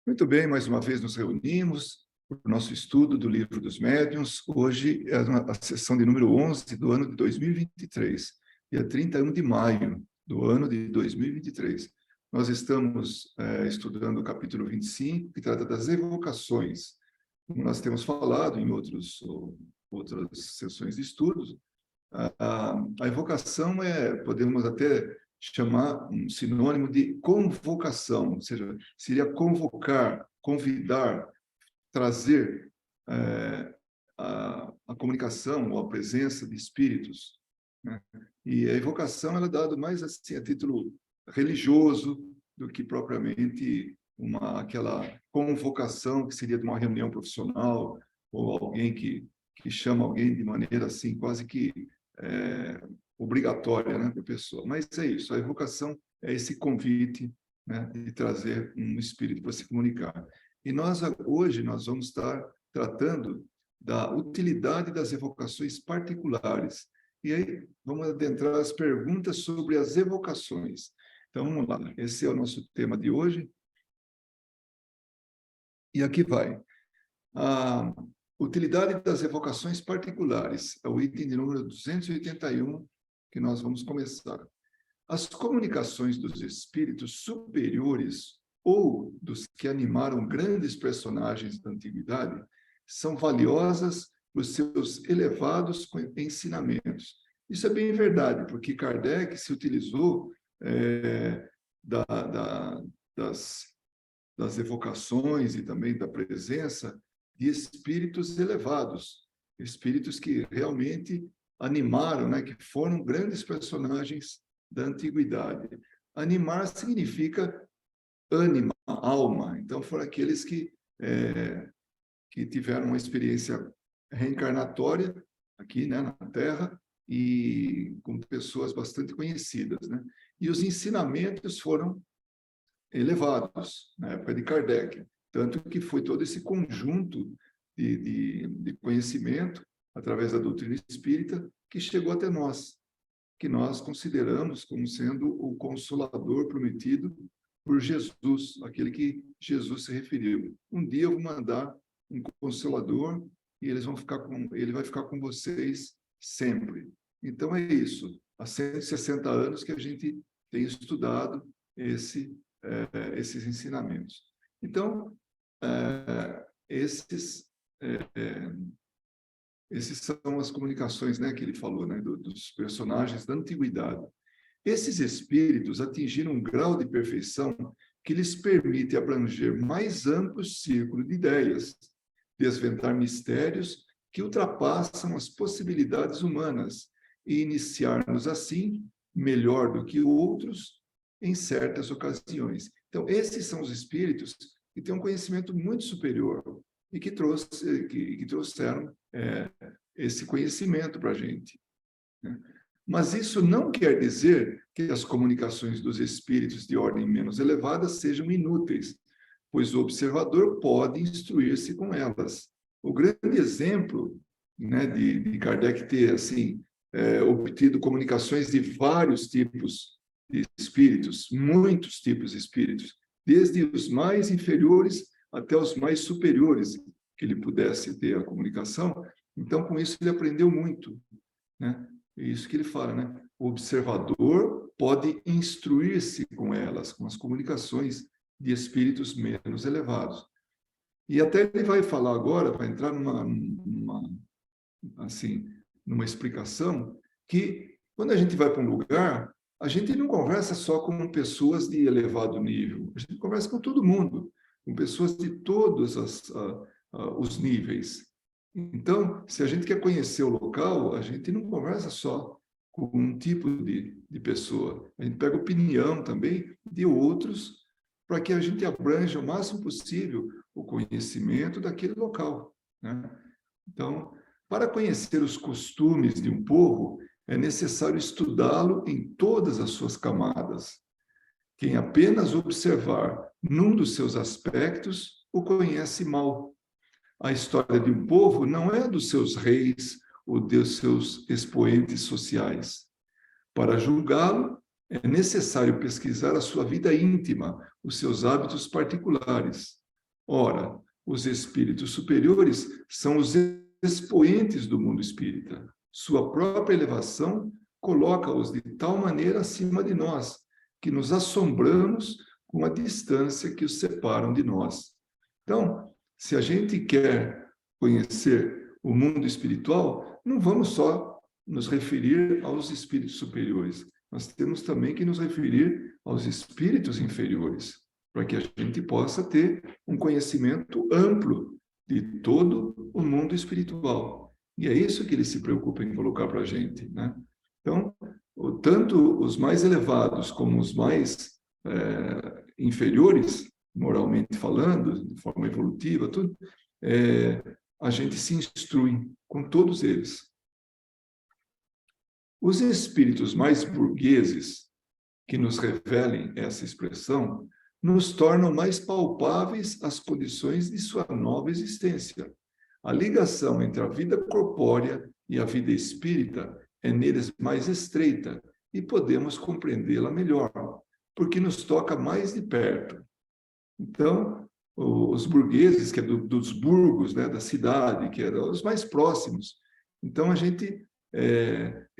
Muito bem, mais uma vez nos reunimos para o nosso estudo do Livro dos Médiuns. Hoje é a sessão de número 11 do ano de 2023, dia 31 de maio do ano de 2023. Nós estamos estudando o capítulo 25, que trata das evocações. Como nós temos falado em outras sessões de estudos, a evocação podemos até chamar um sinônimo de convocação, ou seja, seria convocar, convidar, trazer a comunicação ou a presença de espíritos, né? E a evocação ela é dada mais assim a título religioso do que propriamente aquela convocação que seria de uma reunião profissional ou alguém que chama alguém de maneira assim quase que obrigatória, né, para a pessoa. Mas é isso, a evocação é esse convite, né, de trazer um espírito para se comunicar. E hoje nós vamos estar tratando da utilidade das evocações particulares. E aí vamos adentrar as perguntas sobre as evocações. Então vamos lá, esse é o nosso tema de hoje. E aqui vai. A utilidade das evocações particulares, é o item de número 281 que nós vamos começar. As comunicações dos espíritos superiores ou dos que animaram grandes personagens da antiguidade são valiosas por seus elevados ensinamentos. Isso é bem verdade, porque Kardec se utilizou das evocações e também da presença de espíritos elevados, espíritos que realmente animaram, né, que foram grandes personagens da antiguidade. Animar significa ânima, alma. Então, foram aqueles que tiveram uma experiência reencarnatória aqui, né, na Terra e com pessoas bastante conhecidas, né? E os ensinamentos foram elevados na época de Kardec, tanto que foi todo esse conjunto de conhecimento através da doutrina espírita que chegou até nós, que nós consideramos como sendo o consolador prometido por Jesus, aquele que Jesus se referiu. Um dia eu vou mandar um consolador e ele vai ficar com vocês sempre. Então é isso. Há 160 anos que a gente tem estudado esses ensinamentos. Então, esses são as comunicações, né, que ele falou, né, dos personagens da antiguidade. Esses espíritos atingiram um grau de perfeição que lhes permite abranger mais amplo círculo de ideias, desvendar mistérios que ultrapassam as possibilidades humanas e iniciar-nos assim, melhor do que outros, em certas ocasiões. Então, esses são os espíritos que têm um conhecimento muito superior e que trouxeram esse conhecimento para a gente, né? Mas isso não quer dizer que as comunicações dos espíritos de ordem menos elevada sejam inúteis, pois o observador pode instruir-se com elas. O grande exemplo, né, de Kardec ter assim, obtido comunicações de vários tipos de espíritos, muitos tipos de espíritos, desde os mais inferiores até os mais superiores, que ele pudesse ter a comunicação. Então, com isso, ele aprendeu muito, né? É isso que ele fala, né? O observador pode instruir-se com elas, com as comunicações de espíritos menos elevados. E até ele vai falar agora, vai entrar numa explicação que, quando a gente vai para um lugar, a gente não conversa só com pessoas de elevado nível, a gente conversa com todo mundo, com pessoas de todos os níveis. Então, se a gente quer conhecer o local, a gente não conversa só com um tipo de pessoa, a gente pega opinião também de outros, para que a gente abranja o máximo possível o conhecimento daquele local, né? Então, para conhecer os costumes de um povo, é necessário estudá-lo em todas as suas camadas. Quem apenas observar num dos seus aspectos, o conhece mal. A história de um povo não é dos seus reis ou dos seus expoentes sociais. Para julgá-lo, é necessário pesquisar a sua vida íntima, os seus hábitos particulares. Ora, os espíritos superiores são os expoentes do mundo espírita. Sua própria elevação coloca-os de tal maneira acima de nós, que nos assombramos com a distância que os separam de nós. Então, se a gente quer conhecer o mundo espiritual, não vamos só nos referir aos espíritos superiores, nós temos também que nos referir aos espíritos inferiores, para que a gente possa ter um conhecimento amplo de todo o mundo espiritual. E é isso que ele se preocupa em colocar para a gente, né? Então, tanto os mais elevados como os mais inferiores, moralmente falando, de forma evolutiva, tudo, a gente se instrui com todos eles. Os espíritos mais burgueses que nos revelem essa expressão nos tornam mais palpáveis as condições de sua nova existência. A ligação entre a vida corpórea e a vida espírita é neles mais estreita e podemos compreendê-la melhor, porque nos toca mais de perto. Então, os burgueses, que é dos burgos, né, da cidade, que eram os mais próximos. Então, a gente,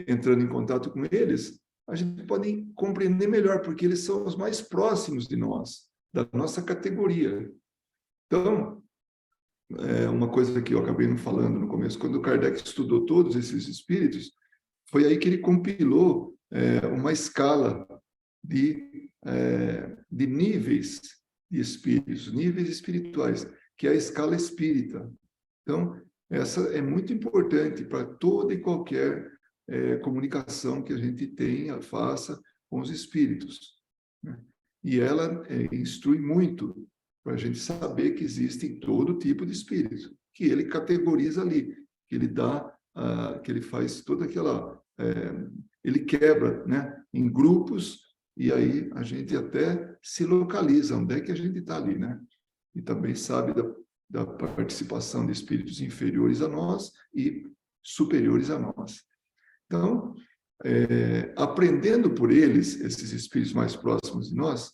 entrando em contato com eles, a gente pode compreender melhor, porque eles são os mais próximos de nós, da nossa categoria. Então, uma coisa que eu acabei não falando no começo, quando o Kardec estudou todos esses espíritos, foi aí que ele compilou uma escala de níveis de espíritos, níveis espirituais, que é a escala espírita. Então, essa é muito importante para toda e qualquer comunicação que a gente tenha, faça com os espíritos, né? E ela instrui muito para a gente saber que existe todo tipo de espírito, que ele categoriza ali, que ele dá, que ele faz toda aquela... ele quebra, né, em grupos, e aí a gente até se localiza, onde é que a gente está ali, né? E também sabe da participação de espíritos inferiores a nós e superiores a nós. Então, aprendendo por eles, esses espíritos mais próximos de nós,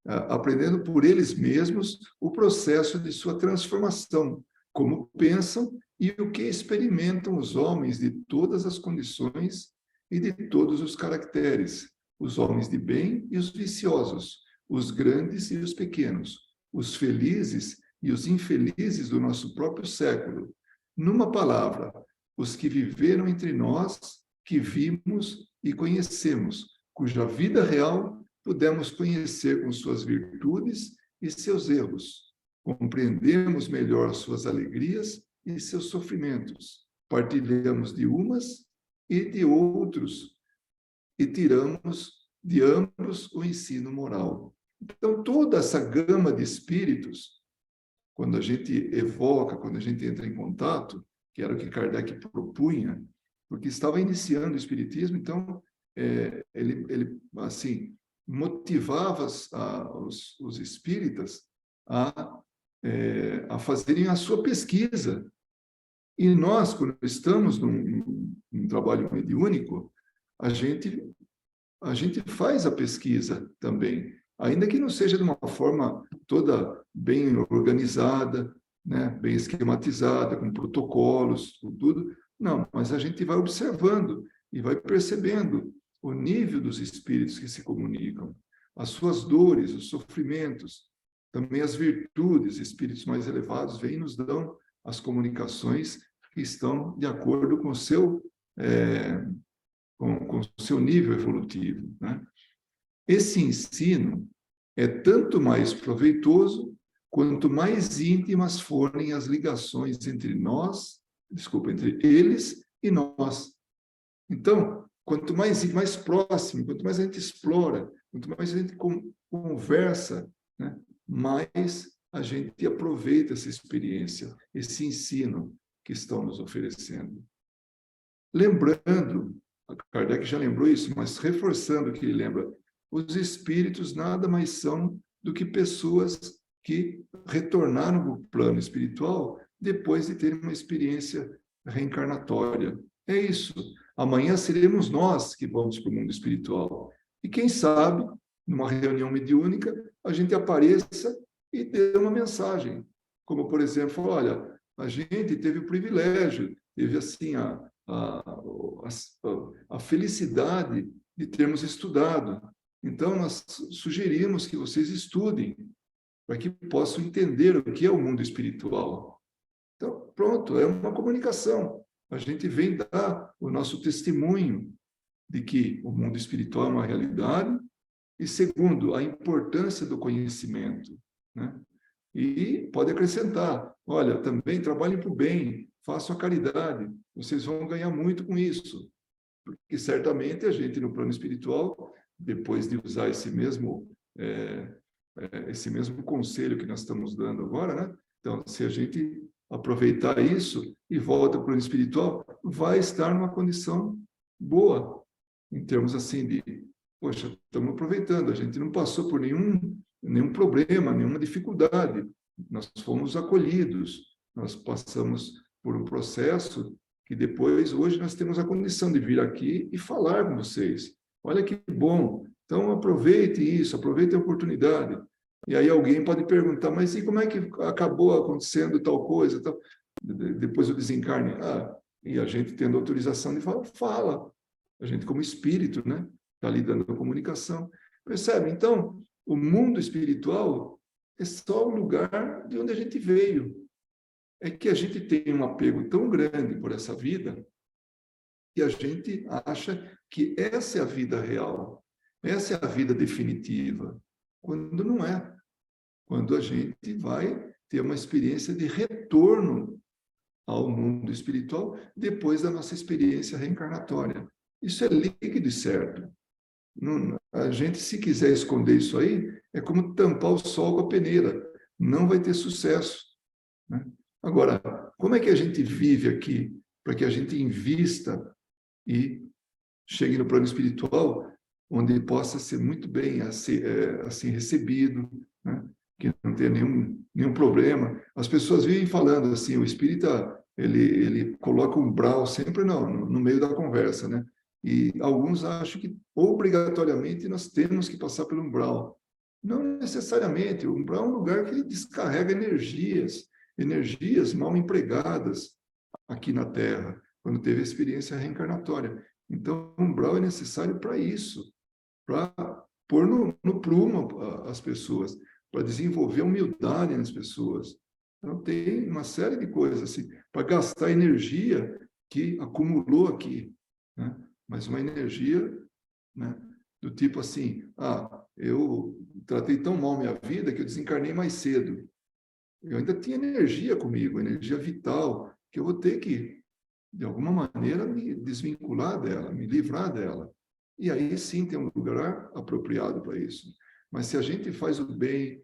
aprendendo por eles mesmos o processo de sua transformação, como pensam e o que experimentam os homens de todas as condições e de todos os caracteres, os homens de bem e os viciosos, os grandes e os pequenos, os felizes e os infelizes do nosso próprio século. Numa palavra, os que viveram entre nós, que vimos e conhecemos, cuja vida real pudemos conhecer com suas virtudes e seus erros. Compreendemos melhor suas alegrias e seus sofrimentos. Partilhamos de umas e de outros e tiramos de ambos o ensino moral. Então, toda essa gama de espíritos, quando a gente evoca, quando a gente entra em contato, que era o que Kardec propunha, porque estava iniciando o espiritismo, então ele assim motivava os espíritas a fazerem a sua pesquisa. E nós, quando estamos num trabalho mediúnico, a gente faz a pesquisa também, ainda que não seja de uma forma toda bem organizada, né, bem esquematizada, com protocolos, tudo. Não, mas a gente vai observando e vai percebendo o nível dos espíritos que se comunicam, as suas dores, os sofrimentos, também as virtudes. Espíritos mais elevados vêm e nos dão as comunicações que estão de acordo com o seu com o seu nível evolutivo, né? Esse ensino é tanto mais proveitoso quanto mais íntimas forem as ligações entre eles e nós. Então, quanto mais próximo, quanto mais a gente explora, quanto mais a gente conversa, né, mais a gente aproveita essa experiência, esse ensino que estão nos oferecendo. Lembrando, Kardec já lembrou isso, mas reforçando o que ele lembra, os espíritos nada mais são do que pessoas que retornaram para o plano espiritual depois de terem uma experiência reencarnatória. É isso. Amanhã seremos nós que vamos para o mundo espiritual. E quem sabe, numa reunião mediúnica, a gente apareça e dê uma mensagem. como, por exemplo, olha, a gente teve o privilégio, teve assim a, a felicidade de termos estudado. Então, nós sugerimos que vocês estudem, para que possam entender o que é o mundo espiritual. Então, pronto, é uma comunicação. A gente vem dar o nosso testemunho de que o mundo espiritual é uma realidade, e segundo, a importância do conhecimento, né? E pode acrescentar, olha, também trabalhem para o bem, façam a caridade, vocês vão ganhar muito com isso, porque certamente a gente no plano espiritual, depois de usar esse mesmo conselho que nós estamos dando agora, né? Então, se a gente aproveitar isso e volta para o plano espiritual, vai estar numa condição boa, em termos assim de, poxa, estamos aproveitando, a gente não passou por nenhum problema, nenhuma dificuldade, nós fomos acolhidos, nós passamos por um processo que depois, hoje, nós temos a condição de vir aqui e falar com vocês. Olha que bom! Então, aproveite isso, aproveite a oportunidade. E aí alguém pode perguntar, mas e como é que acabou acontecendo tal coisa, tal? Depois do desencarne? E a gente tendo autorização de falar, fala. A gente como espírito, né? Está ali dando a comunicação. Percebe? Então, o mundo espiritual é só o lugar de onde a gente veio. É que a gente tem um apego tão grande por essa vida que a gente acha que essa é a vida real, essa é a vida definitiva, quando não é. Quando a gente vai ter uma experiência de retorno ao mundo espiritual depois da nossa experiência reencarnatória. Isso é líquido e certo. Não, a gente, se quiser esconder isso aí, é como tampar o sol com a peneira. Não vai ter sucesso, né? Agora, como é que a gente vive aqui para que a gente invista e chegue no plano espiritual, onde possa ser muito bem assim recebido, né? Que não tenha nenhum problema. As pessoas vivem falando assim, o espírita, ele coloca um umbral sempre no meio da conversa, né? E alguns acham que obrigatoriamente nós temos que passar pelo umbral. Não necessariamente. O umbral é um lugar que descarrega energias mal empregadas aqui na Terra, quando teve a experiência reencarnatória. Então, o umbral é necessário para isso, para pôr no prumo as pessoas, para desenvolver a humildade nas pessoas. Então, tem uma série de coisas assim, para gastar energia que acumulou aqui, né? Mas uma energia, né, do tipo assim, eu tratei tão mal minha vida que eu desencarnei mais cedo. Eu ainda tinha energia comigo, energia vital, que eu vou ter que, de alguma maneira, me desvincular dela, me livrar dela. E aí sim tem um lugar apropriado para isso. Mas se a gente faz o bem,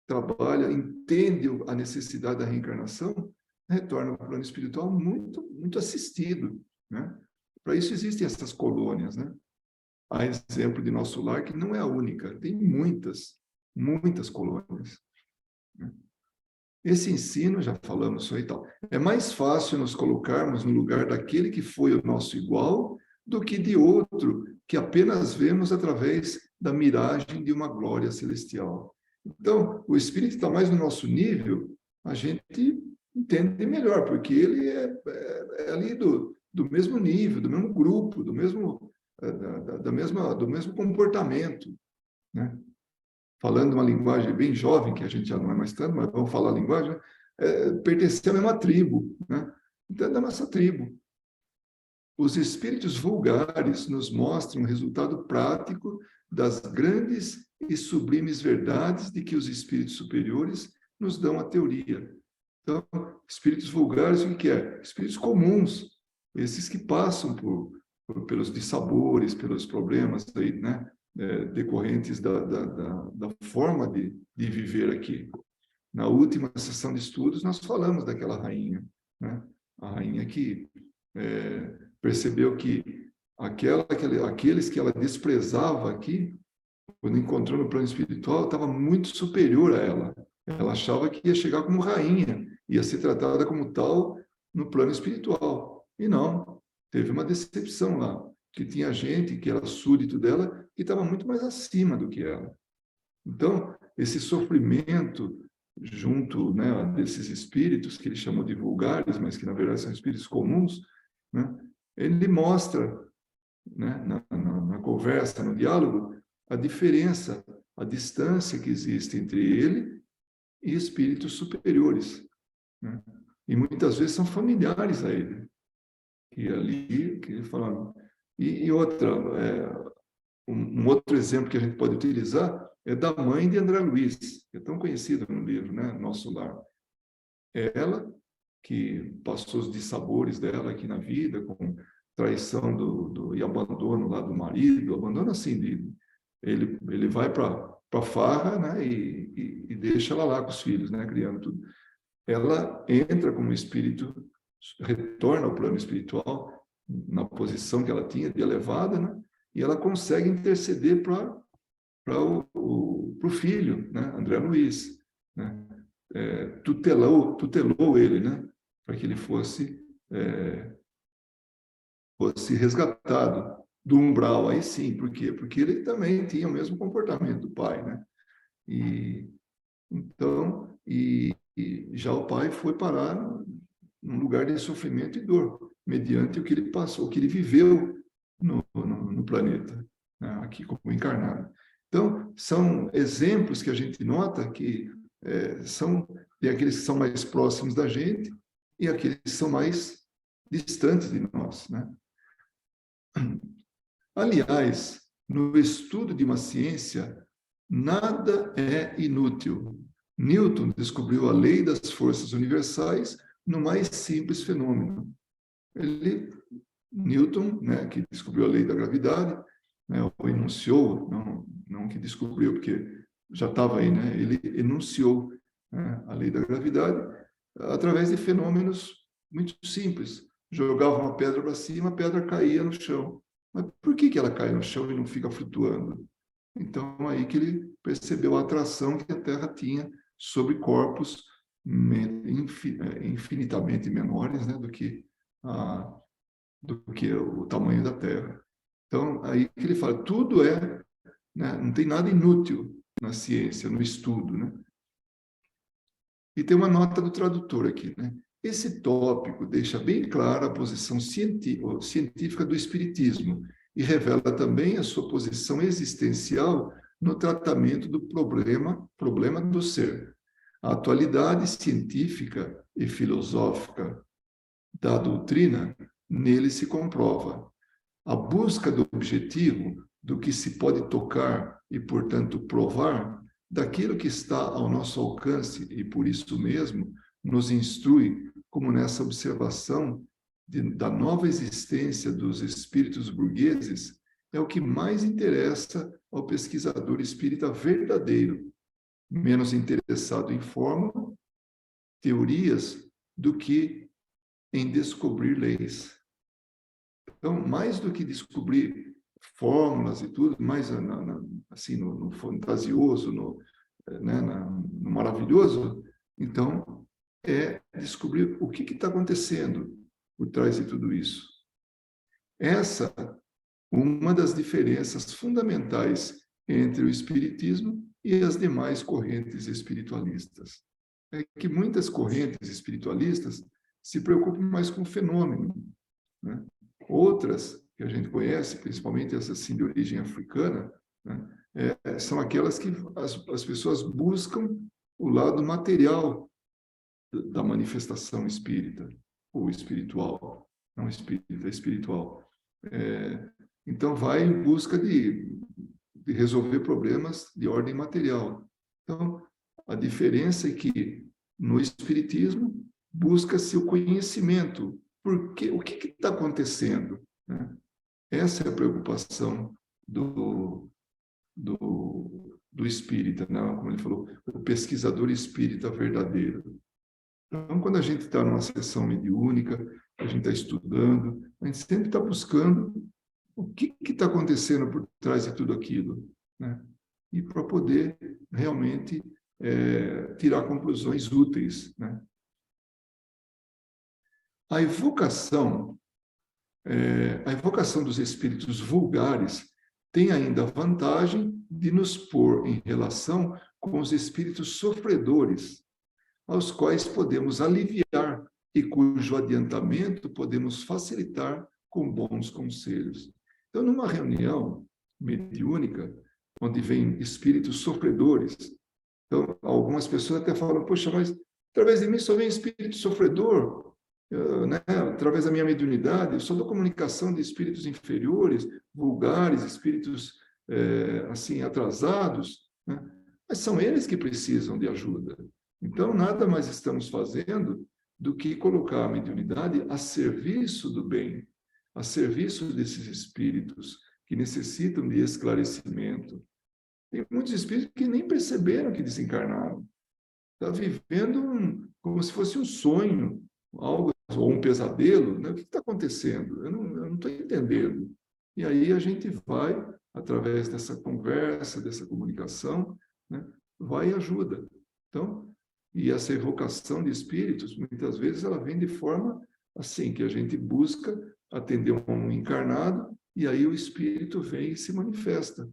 trabalha, entende a necessidade da reencarnação, retorna ao plano espiritual muito, muito assistido, né? Para isso existem essas colônias, né? Há exemplo de Nosso Lar, que não é a única, tem muitas colônias, né? Esse ensino, já falamos isso aí e tal, é mais fácil nos colocarmos no lugar daquele que foi o nosso igual do que de outro que apenas vemos através da miragem de uma glória celestial. Então, o espírito está mais no nosso nível, a gente entende melhor, porque ele é ali do mesmo nível, do mesmo grupo, do mesmo comportamento, né? Falando uma linguagem bem jovem, que a gente já não é mais tanto, mas vamos falar a linguagem, né? Pertencer à mesma tribo, né? Então, é da nossa tribo. Os espíritos vulgares nos mostram o resultado prático das grandes e sublimes verdades de que os espíritos superiores nos dão a teoria. Então, espíritos vulgares, o que é? Espíritos comuns, esses que passam pelos dissabores, pelos problemas aí, né? Decorrentes da forma de viver aqui. Na última sessão de estudos, nós falamos daquela rainha, né? A rainha que percebeu que aqueles que ela desprezava aqui, quando encontrou no plano espiritual, estava muito superior a ela. Ela achava que ia chegar como rainha, ia ser tratada como tal no plano espiritual. E não, teve uma decepção lá, que tinha gente que era súdito dela que estava muito mais acima do que ela. Então, esse sofrimento junto, né, desses espíritos que ele chamou de vulgares, mas que na verdade são espíritos comuns, né, ele mostra, né, na conversa, no diálogo, a diferença, a distância que existe entre ele e espíritos superiores, né? E muitas vezes são familiares a ele, que ali, que ele fala. E outra, um outro exemplo que a gente pode utilizar é da mãe de André Luiz, que é tão conhecida no livro, né, Nosso Lar. Ela, que passou os dissabores dela aqui na vida, com traição e abandono lá do marido, abandono assim, ele vai para a farra, né, e deixa ela lá com os filhos, né, criando tudo. Ela entra como espírito, retorna ao plano espiritual, na posição que ela tinha de elevada, né, e ela consegue interceder para o filho, né, André Luiz, né, tutelou ele, né, para que ele fosse resgatado do umbral. Aí sim, por quê? Porque ele também tinha o mesmo comportamento do pai, né? E então, já o pai foi parar num lugar de sofrimento e dor, mediante o que ele passou, o que ele viveu no planeta, né, aqui como encarnado. Então, são exemplos que a gente nota que tem aqueles que são mais próximos da gente e aqueles que são mais distantes de nós, né? Aliás, no estudo de uma ciência, nada é inútil. Newton descobriu a lei das forças universais no mais simples fenômeno. Newton, né, que descobriu a lei da gravidade, né, ou enunciou, não que descobriu, porque já estava aí, né, ele enunciou, né, a lei da gravidade através de fenômenos muito simples. Jogava uma pedra para cima, a pedra caía no chão. Mas por que ela cai no chão e não fica flutuando? Então, aí que ele percebeu a atração que a Terra tinha sobre corpos infinitamente menores, né, do que o tamanho da Terra. Então, aí que ele fala, tudo né, não tem nada inútil na ciência, no estudo, né? E tem uma nota do tradutor aqui, né? Esse tópico deixa bem clara a posição científica do espiritismo e revela também a sua posição existencial no tratamento do problema do ser. A atualidade científica e filosófica da doutrina nele se comprova. A busca do objetivo, do que se pode tocar e, portanto, provar, daquilo que está ao nosso alcance e, por isso mesmo, nos instrui, como nessa observação da nova existência dos espíritos burgueses, é o que mais interessa ao pesquisador espírita verdadeiro, menos interessado em fórmula, teorias, do que em descobrir leis. Então, mais do que descobrir fórmulas e tudo, mais assim, no fantasioso, né, no maravilhoso, então, é descobrir o que está acontecendo por trás de tudo isso. Essa é uma das diferenças fundamentais entre o espiritismo e as demais correntes espiritualistas. É que muitas correntes espiritualistas se preocupam mais com o fenômeno, né? Outras que a gente conhece, principalmente essas assim, de origem africana, né, são aquelas que as pessoas buscam o lado material da manifestação espírita, ou espiritual, não espírita, espiritual. Então, vai em busca de resolver problemas de ordem material. Então, a diferença é que no espiritismo busca-se o conhecimento. O que está acontecendo? Né? Essa é a preocupação do espírita, né? Como ele falou, o pesquisador espírita verdadeiro. Então, quando a gente está numa sessão mediúnica, a gente está estudando, a gente sempre está buscando o que está acontecendo por trás de tudo aquilo, né? E para poder realmente tirar conclusões úteis, né? A evocação dos espíritos vulgares tem ainda a vantagem de nos pôr em relação com os espíritos sofredores, aos quais podemos aliviar e cujo adiantamento podemos facilitar com bons conselhos. Então, numa reunião mediúnica, onde vem espíritos sofredores, então, algumas pessoas até falam, poxa, mas através de mim só vem espírito sofredor, né? Através da minha mediunidade, eu só dou comunicação de espíritos inferiores, vulgares, espíritos assim, atrasados, né? Mas são eles que precisam de ajuda. Então, nada mais estamos fazendo do que colocar a mediunidade a serviço do bem, a serviço desses espíritos que necessitam de esclarecimento. Tem muitos espíritos que nem perceberam que desencarnaram. Está vivendo como se fosse um sonho, algo, ou um pesadelo. Né? O que está acontecendo? Eu não estou entendendo. E aí a gente vai, através dessa conversa, dessa comunicação, né? Vai e ajuda. Então, e essa evocação de espíritos, muitas vezes, ela vem de forma assim, que a gente busca atender um encarnado, e aí o espírito vem e se manifesta.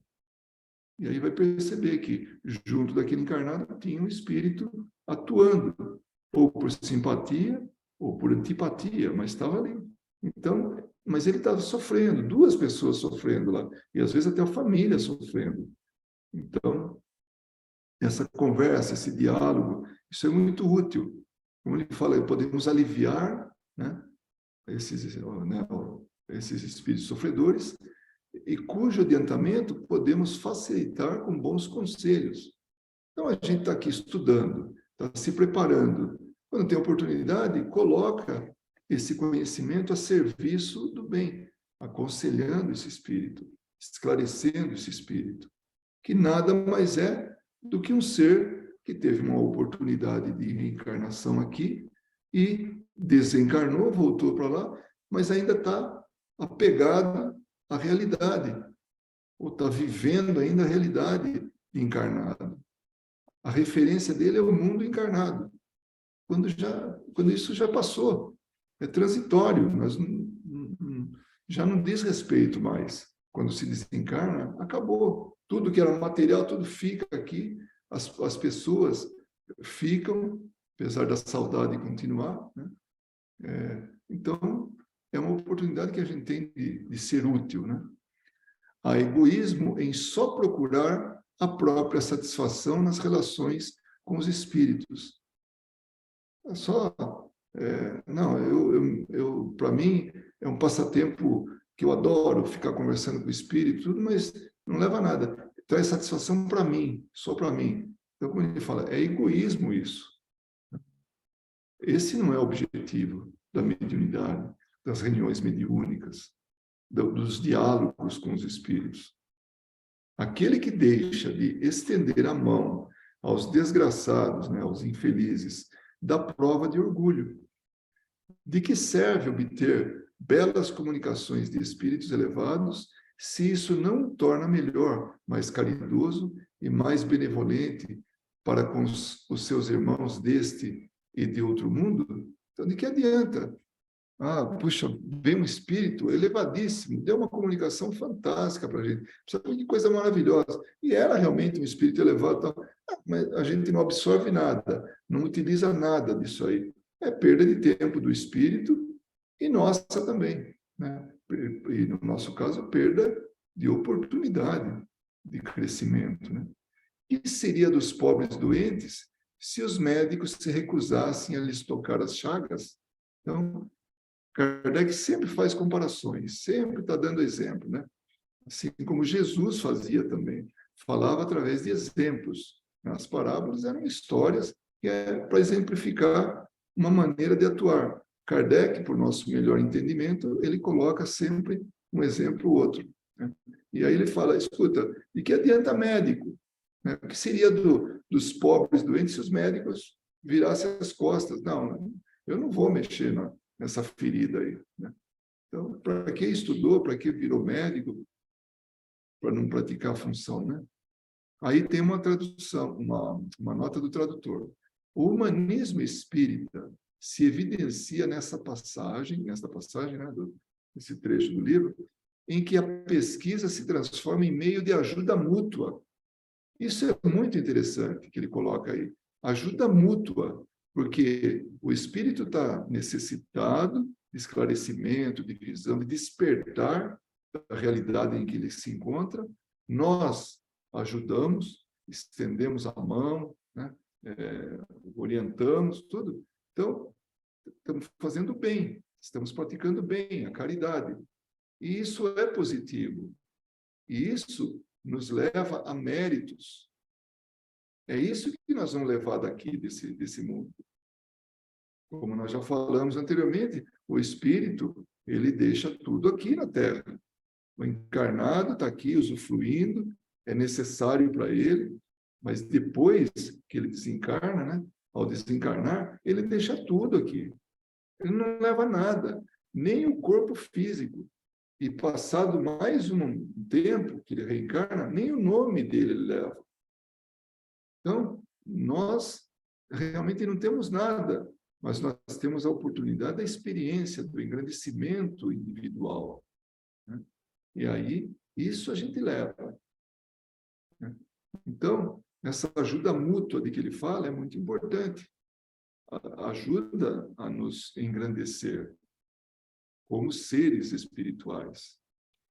E aí vai perceber que, junto daquele encarnado, tinha um espírito atuando, ou por simpatia, ou por antipatia, mas estava ali. Então, mas ele estava sofrendo, duas pessoas sofrendo lá, e às vezes até a família sofrendo. Então, essa conversa, esse diálogo, isso é muito útil. Como ele fala, podemos aliviar, né, esses espíritos sofredores, e cujo adiantamento podemos facilitar com bons conselhos. Então, a gente está aqui estudando, está se preparando. Quando tem oportunidade, coloca esse conhecimento a serviço do bem, aconselhando esse espírito, esclarecendo esse espírito, que nada mais é do que um ser que teve uma oportunidade de reencarnação aqui e desencarnou, voltou para lá, mas ainda está apegado à realidade, ou está vivendo ainda a realidade de encarnado. A referência dele é o mundo encarnado, quando isso já passou, é transitório, mas já não diz respeito mais. Quando se desencarna, acabou. Tudo que era material, tudo fica aqui, as pessoas ficam, apesar da saudade continuar, né? Então, é uma oportunidade que a gente tem de ser útil, né? Há egoísmo em só procurar a própria satisfação nas relações com os espíritos. É só... não, para mim, é um passatempo que eu adoro, ficar conversando com o espírito, tudo, mas não leva a nada. Traz satisfação para mim, só para mim. Então, como ele fala, é egoísmo isso. Esse não é o objetivo da mediunidade, das reuniões mediúnicas, dos diálogos com os espíritos. Aquele que deixa de estender a mão aos desgraçados, né, aos infelizes, dá prova de orgulho. De que serve obter belas comunicações de espíritos elevados se isso não o torna melhor, mais caridoso e mais benevolente para com os seus irmãos deste e de outro mundo? Então, de que adianta? Puxa, vem um espírito elevadíssimo, deu uma comunicação fantástica para a gente, precisa de coisa maravilhosa. E era realmente um espírito elevado, então, mas a gente não absorve nada, não utiliza nada disso aí. É perda de tempo do espírito e nossa também, né? E no nosso caso, perda de oportunidade de crescimento, né? O que seria dos pobres doentes se os médicos se recusassem a lhes tocar as chagas? Então, Kardec sempre faz comparações, sempre está dando exemplo, né? Assim como Jesus fazia também, falava através de exemplos. As parábolas eram histórias que para exemplificar uma maneira de atuar. Kardec, por nosso melhor entendimento, ele coloca sempre um exemplo ou outro, né? E aí ele fala, escuta, de que adianta médico? Né? O que seria dos pobres doentes se os médicos virassem as costas? Não, eu não vou mexer nessa ferida aí, né? Então, para que estudou, para que virou médico, para não praticar a função, né? Aí tem uma tradução, uma nota do tradutor. O humanismo espírita se evidencia nessa passagem, né, desse trecho do livro, em que a pesquisa se transforma em meio de ajuda mútua Isso é muito interessante que ele coloca aí. Ajuda mútua, porque o espírito está necessitado de esclarecimento, de visão, de despertar da realidade em que ele se encontra. Nós ajudamos, estendemos a mão, né? Orientamos, tudo. Então, estamos fazendo bem, estamos praticando bem a caridade. E isso é positivo. E isso nos leva a méritos. É isso que nós vamos levar daqui, desse mundo. Como nós já falamos anteriormente, o espírito, ele deixa tudo aqui na Terra. O encarnado está aqui usufruindo, é necessário para ele, mas depois que ele desencarna, né? Ao desencarnar, ele deixa tudo aqui. Ele não leva nada, nem o corpo físico. E passado mais um tempo que ele reencarna, nem o nome dele ele leva. Então, nós realmente não temos nada, mas nós temos a oportunidade da experiência, do engrandecimento individual, né? E aí, isso a gente leva, né? Então, essa ajuda mútua de que ele fala é muito importante. Ajuda a nos engrandecer como seres espirituais.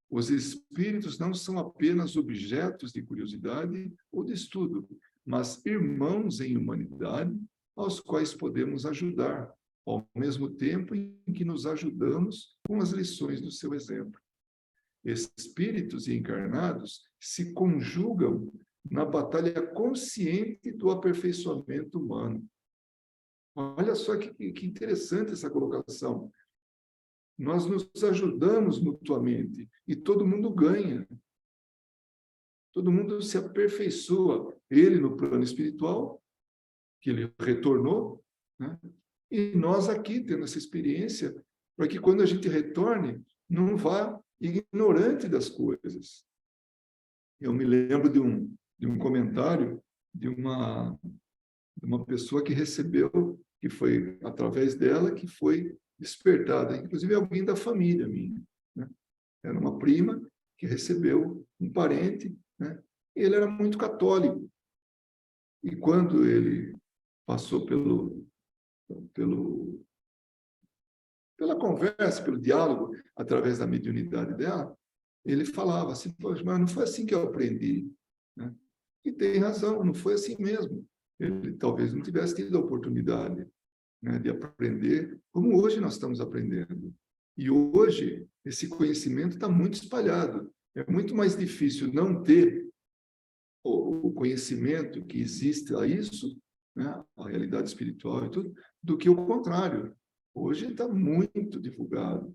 Os espíritos não são apenas objetos de curiosidade ou de estudo, mas irmãos em humanidade, aos quais podemos ajudar, ao mesmo tempo em que nos ajudamos com as lições do seu exemplo. Espíritos e encarnados se conjugam na batalha consciente do aperfeiçoamento humano. Olha só que interessante essa colocação. Nós nos ajudamos mutuamente e todo mundo ganha. Todo mundo se aperfeiçoa. Ele no plano espiritual, que ele retornou, né? E nós aqui tendo essa experiência, para que quando a gente retorne, não vá ignorante das coisas. Eu me lembro de um comentário de uma pessoa que recebeu, que foi através dela que foi despertada, inclusive alguém da família minha, né? Era uma prima que recebeu um parente, né? E ele era muito católico. E quando ele passou pela conversa, pelo diálogo, através da mediunidade dela, ele falava assim, poxa, mas não foi assim que eu aprendi, né? E tem razão, não foi assim mesmo. Ele talvez não tivesse tido a oportunidade, né, de aprender como hoje nós estamos aprendendo. E hoje, esse conhecimento está muito espalhado. É muito mais difícil não ter o conhecimento que existe a isso, né, a realidade espiritual e tudo, do que o contrário. Hoje está muito divulgado,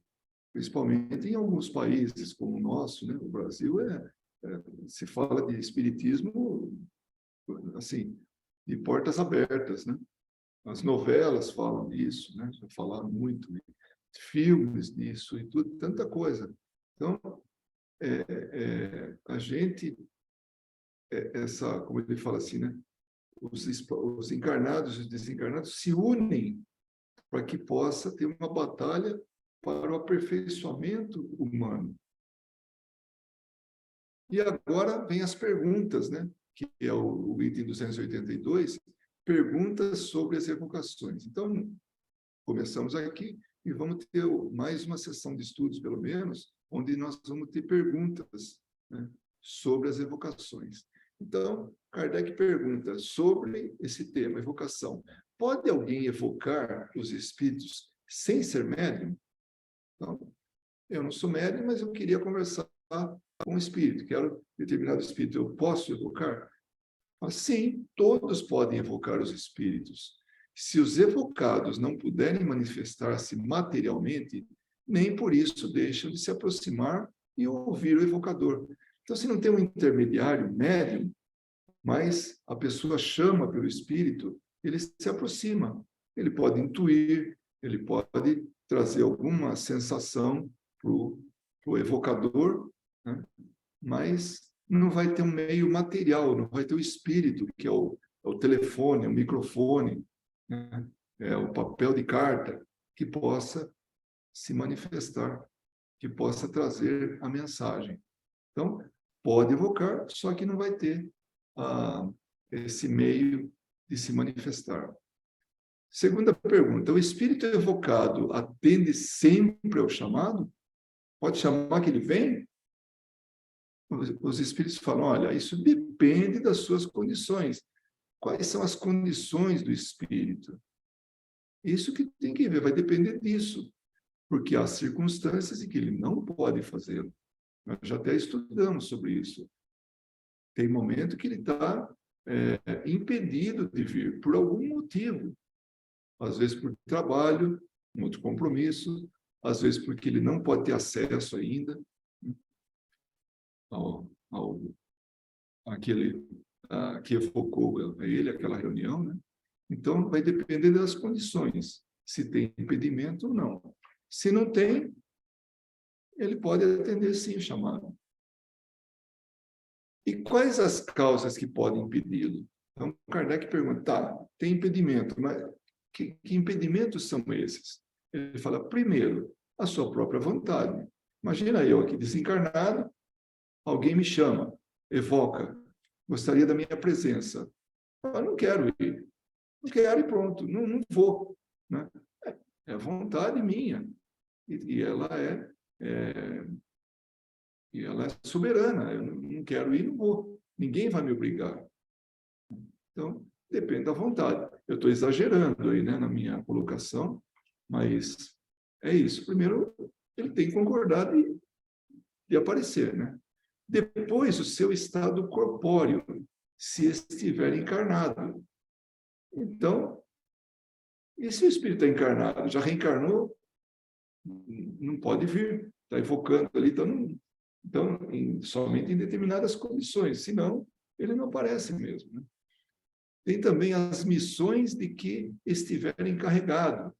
principalmente em alguns países como o nosso, né? O Brasil se fala de espiritismo assim, de portas abertas, né? As novelas falam disso, né? Já falaram muito, filmes disso e tudo, tanta coisa. Então, a gente, como ele fala assim, né? Os encarnados e os desencarnados se unem para que possa ter uma batalha para o aperfeiçoamento humano. E agora vem as perguntas, né? Que é o item 282, perguntas sobre as evocações. Então, começamos aqui e vamos ter mais uma sessão de estudos, pelo menos, onde nós vamos ter perguntas, né, sobre as evocações. Então, Kardec pergunta sobre esse tema, evocação. Pode alguém evocar os espíritos sem ser médium? Então, eu não sou médium, mas eu queria conversar com o espírito, quero determinado espírito. Eu posso evocar? Sim, todos podem evocar os espíritos. Se os evocados não puderem manifestar-se materialmente, nem por isso deixam de se aproximar e ouvir o evocador. Então, se não tem um intermediário, médium, mas a pessoa chama pelo espírito, ele se aproxima. Ele pode intuir, ele pode trazer alguma sensação para o evocador, né? Mas não vai ter um meio material, não vai ter o espírito, que é o telefone, o microfone, né? É o papel de carta, que possa se manifestar, que possa trazer a mensagem. Então, pode evocar, só que não vai ter esse meio de se manifestar. Segunda pergunta, o espírito evocado atende sempre ao chamado? Pode chamar que ele vem? Os espíritos falam, olha, isso depende das suas condições. Quais são as condições do espírito? Isso que tem que ver, vai depender disso, porque há circunstâncias em que ele não pode fazê-lo. Nós já até estudamos sobre isso. Tem momento que ele está impedido de vir, por algum motivo. Às vezes por trabalho, um outro compromisso, às vezes porque ele não pode ter acesso ainda àquele que evocou ele, aquela reunião, né? Então, vai depender das condições, se tem impedimento ou não. Se não tem, ele pode atender sim o chamado. E quais as causas que podem impedi-lo? Então, Kardec pergunta, tá, tem impedimento, mas que impedimentos são esses? Ele fala, primeiro, a sua própria vontade. Imagina eu aqui, desencarnado, alguém me chama, evoca, gostaria da minha presença. Eu não quero ir. Não quero e pronto, não vou. Né? É vontade minha. E ela ela é soberana. Eu não quero ir, não vou. Ninguém vai me obrigar. Então, depende da vontade. Eu estou exagerando aí, né, na minha colocação, mas é isso. Primeiro, ele tem que concordar de aparecer, né? Depois, o seu estado corpóreo, se estiver encarnado. Então, e se o espírito está encarnado? Já reencarnou? Não pode vir. Está evocando ali, então somente em determinadas condições. Senão, ele não aparece mesmo. Né? Tem também as missões de que estiver encarregado.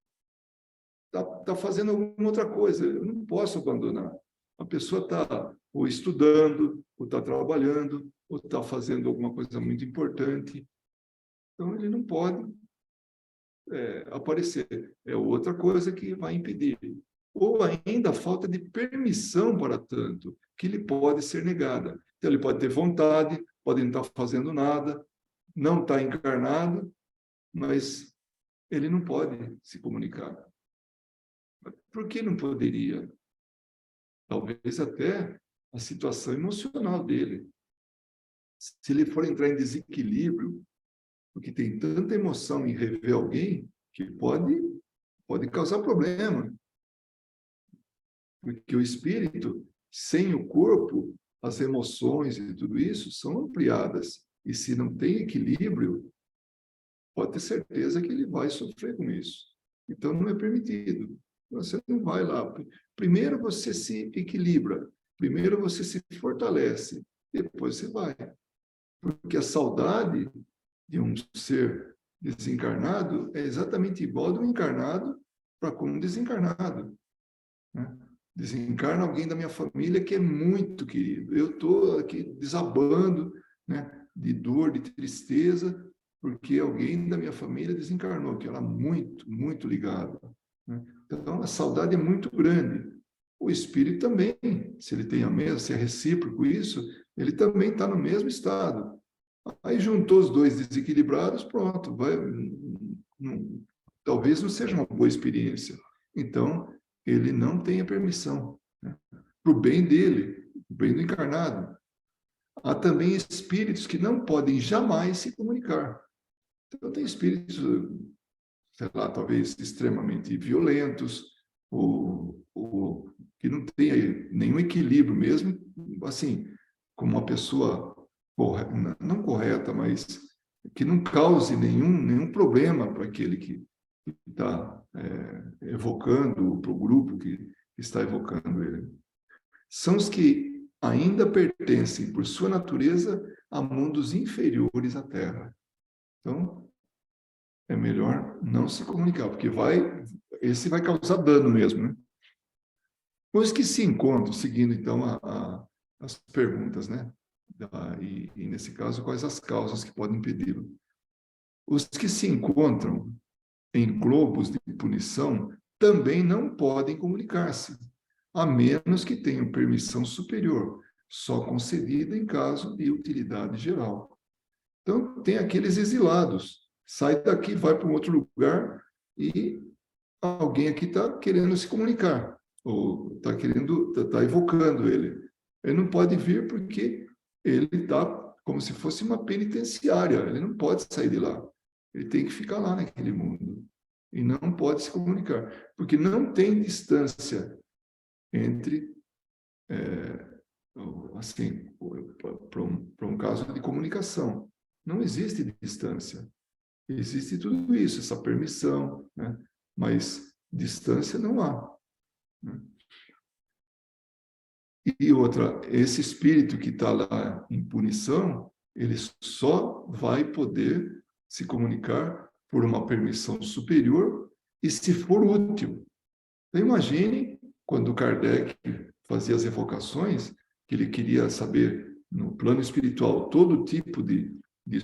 Está fazendo alguma outra coisa. Eu não posso abandonar. A pessoa está ou estudando, ou está trabalhando, ou está fazendo alguma coisa muito importante. Então, ele não pode aparecer. É outra coisa que vai impedir. Ou ainda a falta de permissão para tanto, que lhe pode ser negada. Então, ele pode ter vontade, pode não estar fazendo nada, não está encarnado, mas ele não pode se comunicar. Por que não poderia? Talvez até a situação emocional dele. Se ele for entrar em desequilíbrio, porque tem tanta emoção em rever alguém, que pode causar problema. Porque o espírito, sem o corpo, as emoções e tudo isso são ampliadas. E se não tem equilíbrio, pode ter certeza que ele vai sofrer com isso. Então, não é permitido. Você não vai lá. Primeiro você se equilibra, primeiro você se fortalece, depois você vai. Porque a saudade de um ser desencarnado é exatamente igual do encarnado para com um desencarnado. Né? Desencarna alguém da minha família que é muito querido. Eu estou aqui desabando, né, de dor, de tristeza, porque alguém da minha família desencarnou, que era muito, muito ligado. Né? Então, a saudade é muito grande. O espírito também, se ele tem a mesma, se é recíproco isso, ele também está no mesmo estado. Aí juntou os dois desequilibrados, pronto, talvez não seja uma boa experiência. Então, ele não tem a permissão, né? Para o bem dele, o bem do encarnado. Há também espíritos que não podem jamais se comunicar. Então, tem espíritos, sei lá, talvez extremamente violentos, ou que não têm nenhum equilíbrio mesmo, assim, como uma pessoa não correta, mas que não cause nenhum problema para aquele que está evocando, para o grupo que está evocando ele. São os que ainda pertencem, por sua natureza, a mundos inferiores à Terra. Então, é melhor não se comunicar, porque esse vai causar dano mesmo, né? Os que se encontram, seguindo então as perguntas, né? E nesse caso, quais as causas que podem impedi-lo? Os que se encontram em globos de punição também não podem comunicar-se, a menos que tenham permissão superior, só concedida em caso de utilidade geral. Então, tem aqueles exilados. Sai daqui, vai para um outro lugar e alguém aqui está querendo se comunicar, ou está querendo, está evocando ele. Ele não pode vir porque ele está como se fosse uma penitenciária, ele não pode sair de lá. Ele tem que ficar lá naquele mundo. E não pode se comunicar, porque não tem distância entre, assim, para um caso de comunicação. Não existe distância. Existe tudo isso, essa permissão, né? Mas distância não há. Né? E outra, esse espírito que está lá em punição, ele só vai poder se comunicar por uma permissão superior e se for útil. Então, imagine quando Kardec fazia as evocações, que ele queria saber, no plano espiritual, todo tipo de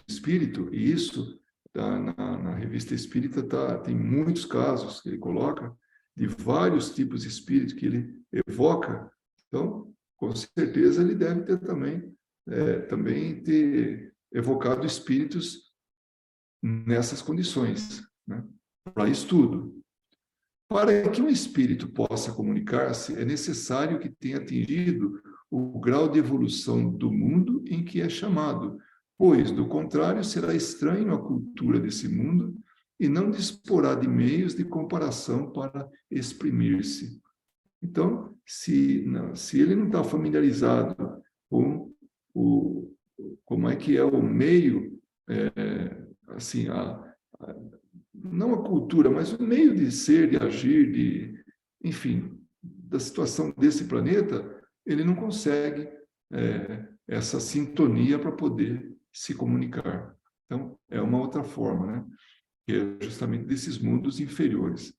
espírito, e isso na Revista Espírita tem muitos casos que ele coloca, de vários tipos de espíritos que ele evoca. Então, com certeza, ele deve ter também ter evocado espíritos nessas condições, né? Para estudo. Para que um espírito possa comunicar-se, é necessário que tenha atingido o grau de evolução do mundo em que é chamado, pois, do contrário, será estranho à cultura desse mundo e não disporá de meios de comparação para exprimir-se. Então, se ele não está familiarizado com como é que é o meio, assim, não a cultura, mas o meio de ser, de agir, enfim, da situação desse planeta, ele não consegue essa sintonia para poder se comunicar. Então, é uma outra forma, né? Que é justamente desses mundos inferiores.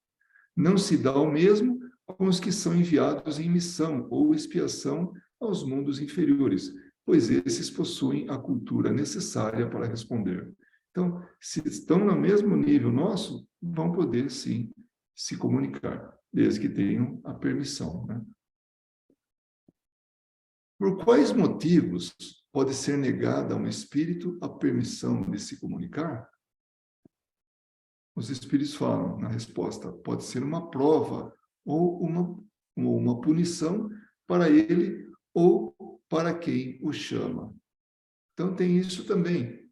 Não se dá o mesmo com os que são enviados em missão ou expiação aos mundos inferiores, pois esses possuem a cultura necessária para responder. Então, se estão no mesmo nível nosso, vão poder, sim, se comunicar, desde que tenham a permissão, né? Por quais motivos pode ser negada a um espírito a permissão de se comunicar? Os espíritos falam na resposta, pode ser uma prova ou uma punição para ele ou para quem o chama. Então, tem isso também.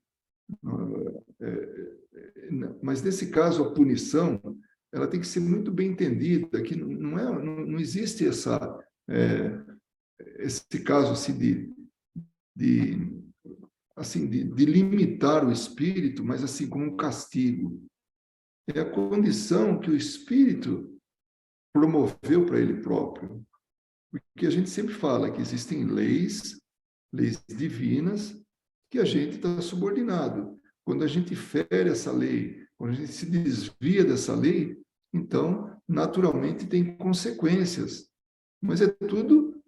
Mas, nesse caso, a punição ela tem que ser muito bem entendida, que não existe esse caso assim, de limitar o espírito, mas assim como um castigo. É a condição que o espírito promoveu para ele próprio. Porque a gente sempre fala que existem leis divinas, que a gente está subordinado. Quando a gente fere essa lei, quando a gente se desvia dessa lei, então, naturalmente, tem consequências. Mas é tudo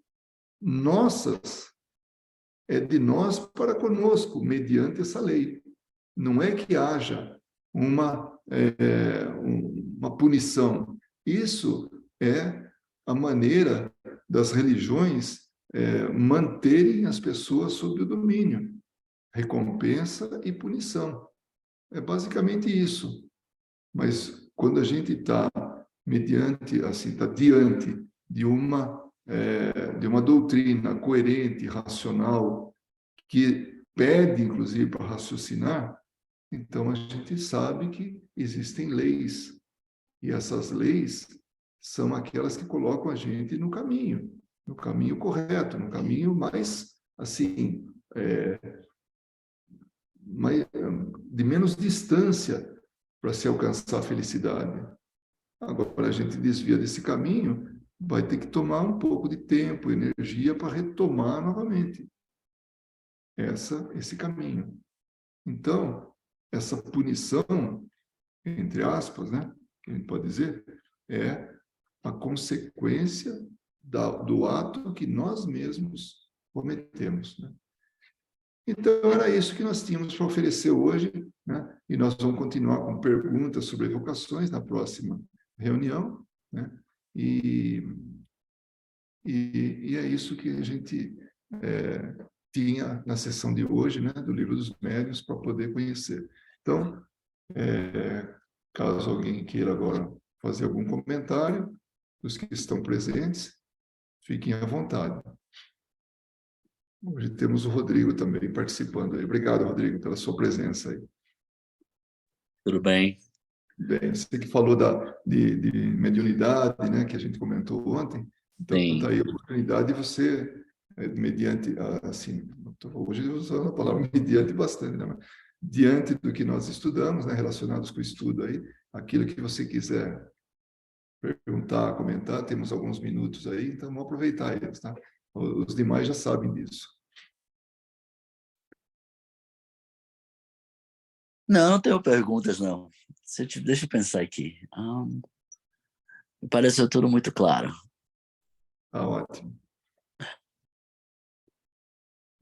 nossas, é de nós para conosco, mediante essa lei. Não é que haja uma punição. Isso é a maneira das religiões manterem as pessoas sob o domínio. Recompensa e punição. É basicamente isso. Mas quando a gente está está diante de uma doutrina coerente, racional, que pede, inclusive, para raciocinar, então a gente sabe que existem leis. E essas leis são aquelas que colocam a gente no caminho correto, no caminho mais, assim, de menos distância para se alcançar a felicidade. Agora, a gente desvia desse caminho, vai ter que tomar um pouco de tempo, energia para retomar novamente esse caminho. Então, essa punição, entre aspas, né, que a gente pode dizer, é a consequência do ato que nós mesmos cometemos, né? Então, era isso que nós tínhamos para oferecer hoje, né? E nós vamos continuar com perguntas sobre evocações na próxima reunião, né? E é isso que a gente tinha na sessão de hoje, né, do Livro dos Médiuns, para poder conhecer. Então, caso alguém queira agora fazer algum comentário, os que estão presentes, fiquem à vontade. Hoje temos o Rodrigo também participando aí. Obrigado, Rodrigo, pela sua presença aí. Tudo bem. Bem, você que falou de mediunidade, né, que a gente comentou ontem, então está aí a oportunidade de você, mediante, assim, hoje usando a palavra mediante bastante, né, mas diante do que nós estudamos, né, relacionados com o estudo aí, aquilo que você quiser perguntar, comentar, temos alguns minutos aí, então vamos aproveitar eles, tá? Os demais já sabem disso. Não tenho perguntas, não. Deixa eu pensar aqui. Me pareceu tudo muito claro. Tá ótimo.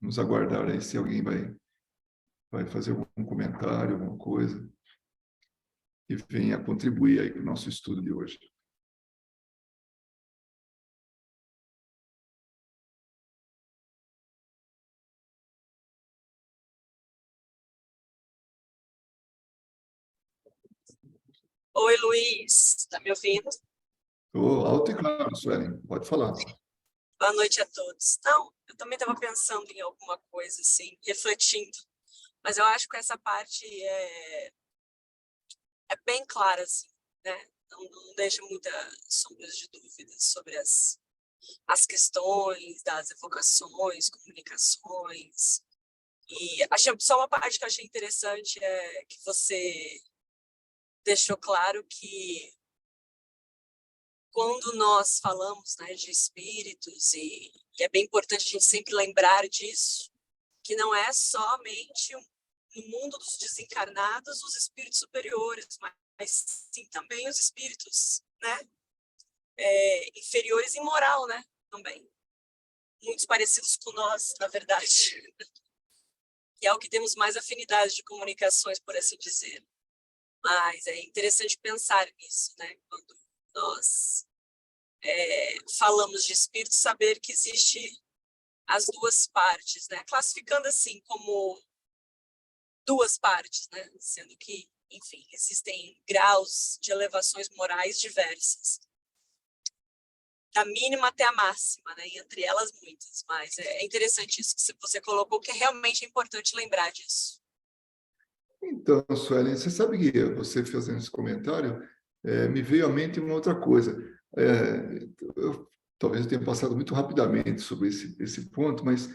Vamos aguardar aí se alguém vai fazer algum comentário, alguma coisa, que venha contribuir aí para o nosso estudo de hoje. Oi, Luiz, está me ouvindo? Estou alto e claro, Suelen, pode falar. Boa noite a todos. Não, eu também estava pensando em alguma coisa, assim, refletindo, mas eu acho que essa parte é bem clara, assim, né? Não deixa muitas sombras de dúvidas sobre as questões das evocações, comunicações. E achei só uma parte que eu achei interessante é que você deixou claro que quando nós falamos, né, de espíritos, e é bem importante a gente sempre lembrar disso, que não é somente no mundo dos desencarnados os espíritos superiores, mas sim também os espíritos, né, inferiores em moral, né, também. Muitos parecidos com nós, na verdade. Que é o que temos mais afinidade de comunicações, por assim dizer. Mas é interessante pensar nisso, né, quando nós falamos de espírito, saber que existe as duas partes, né? Classificando assim como duas partes, né? Sendo que, enfim, existem graus de elevações morais diversas, da mínima até a máxima, né? E entre elas muitas, mas é interessante isso que você colocou, que realmente é importante lembrar disso. Então, Suelen, você sabe que você fazendo esse comentário, me veio à mente uma outra coisa. Talvez eu tenha passado muito rapidamente sobre esse ponto, mas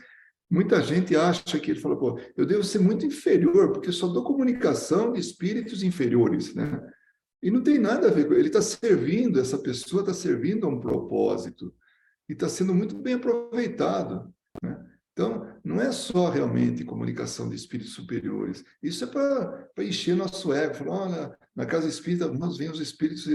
muita gente acha que ele fala, pô, eu devo ser muito inferior, porque eu só dou comunicação de espíritos inferiores, né? E não tem nada a ver com ele. Está servindo, essa pessoa está servindo a um propósito e está sendo muito bem aproveitado, né? Então, não é só realmente comunicação de espíritos superiores. Isso é para encher nosso ego. Falar, olha, na casa espírita nós vemos espíritos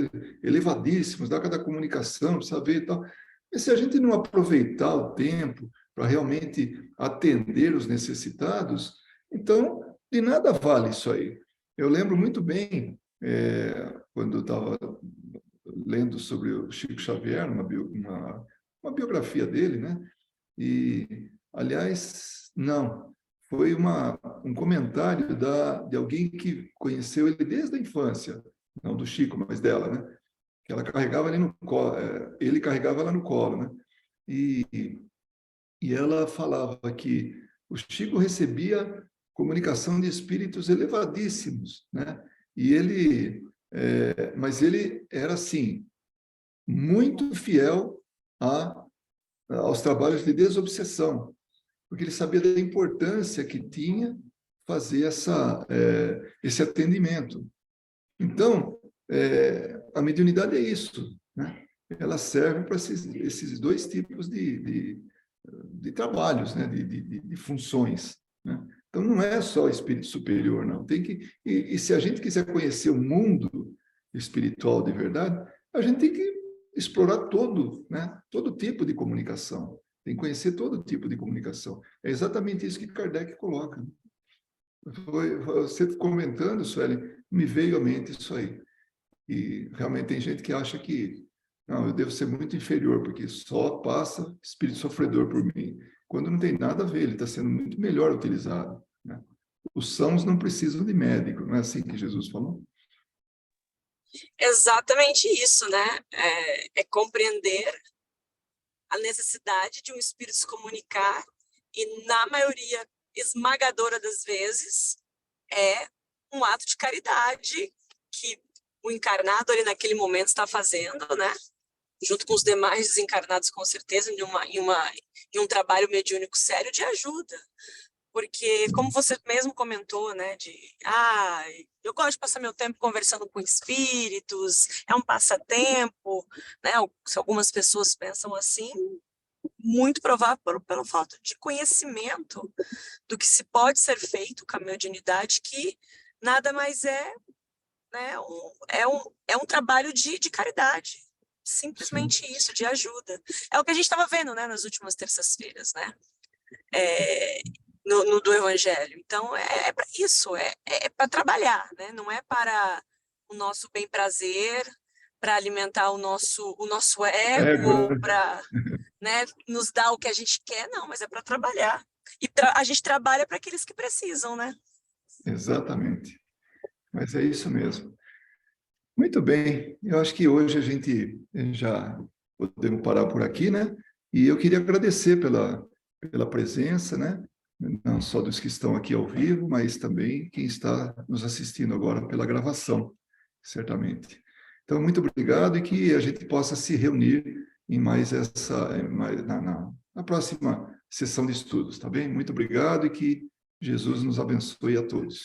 elevadíssimos, da cada comunicação, precisa ver e tal. Mas se a gente não aproveitar o tempo para realmente atender os necessitados, então, de nada vale isso aí. Eu lembro muito bem, quando eu estava lendo sobre o Chico Xavier, uma biografia dele, né? E, aliás, não, foi um comentário de alguém que conheceu ele desde a infância, não do Chico, mas dela, né? Que ela carregava ele no colo, ele carregava ela no colo, né? E ela falava que o Chico recebia comunicação de espíritos elevadíssimos, né? E mas ele era assim muito fiel aos trabalhos de desobsessão, porque ele sabia da importância que tinha fazer esse atendimento. Então, a mediunidade é isso, né? Ela serve para esses dois tipos de trabalhos, né? de funções, né? Então, não é só espírito superior, não. E se a gente quiser conhecer o mundo espiritual de verdade, a gente tem que explorar todo tipo de comunicação. Tem que conhecer todo tipo de comunicação. É exatamente isso que Kardec coloca. Você comentando, Sueli, me veio à mente isso aí. E realmente tem gente que acha que não, eu devo ser muito inferior, porque só passa espírito sofredor por mim. quando não tem nada a ver, ele está sendo muito melhor utilizado, né? Os sãos não precisam de médico, não é assim que Jesus falou? Exatamente isso, né? É compreender a necessidade de um espírito se comunicar e, na maioria esmagadora das vezes, é um ato de caridade que o encarnado ali naquele momento está fazendo, né? Junto com os demais desencarnados, com certeza, em um trabalho mediúnico sério de ajuda. Porque, como você mesmo comentou, né, eu gosto de passar meu tempo conversando com espíritos, é um passatempo, né, se algumas pessoas pensam assim, muito provável pelo fato de conhecimento do que se pode ser feito com a mediunidade, que nada mais é, né, é um trabalho de caridade, simplesmente Sim. isso, de ajuda. É o que a gente estava vendo, né, nas últimas terças-feiras, né? No do Evangelho. Então, é para isso, é para trabalhar, né? Não é para o nosso bem-prazer, para alimentar o nosso ego, Ego, ou né? para, né, nos dar o que a gente quer, não, mas é para trabalhar. E a gente trabalha para aqueles que precisam, né? Exatamente. Mas é isso mesmo. Muito bem, eu acho que hoje a gente já podemos parar por aqui, né? E eu queria agradecer pela presença, né? Não só dos que estão aqui ao vivo, mas também quem está nos assistindo agora pela gravação, certamente. Então, muito obrigado e que a gente possa se reunir em mais na próxima sessão de estudos, tá bem? Muito obrigado e que Jesus nos abençoe a todos.